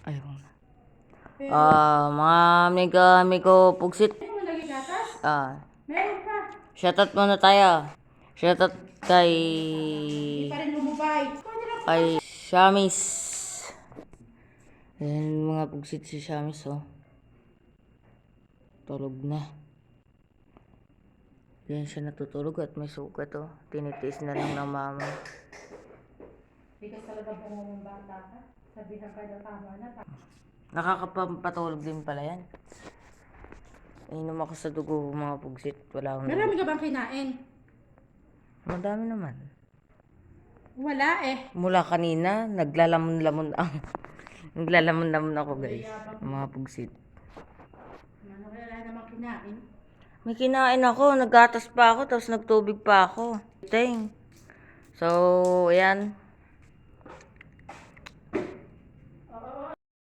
Ayun. Pero, Mga amigo pugsit. ano mo lagi gatas? Meron pa. Shoutout muna tayo. Shoutout Hindi pa rin lumubay. kay Shamis. Ayan mga pugsit si Shamis, oh. Tulog na. Diyan siya natutulog at may sugat, oh. Tinitiis na lang ng mama. Bigas talaga bumumong bata ka. Sabihan ka na tama na. Nakakapatulog din pala yan. Inom ako sa dugo mga pugsit. Wala akong Marami dugo. ka bang kinain? Madami naman. Wala eh. Mula kanina, naglalamon-lamon naglalamon-lamon ako guys. Mga pugsit. Ano kaya naman kinain? May kinain ako, naggatas pa ako, tapos nagtubig pa ako. Teng. So, ayan.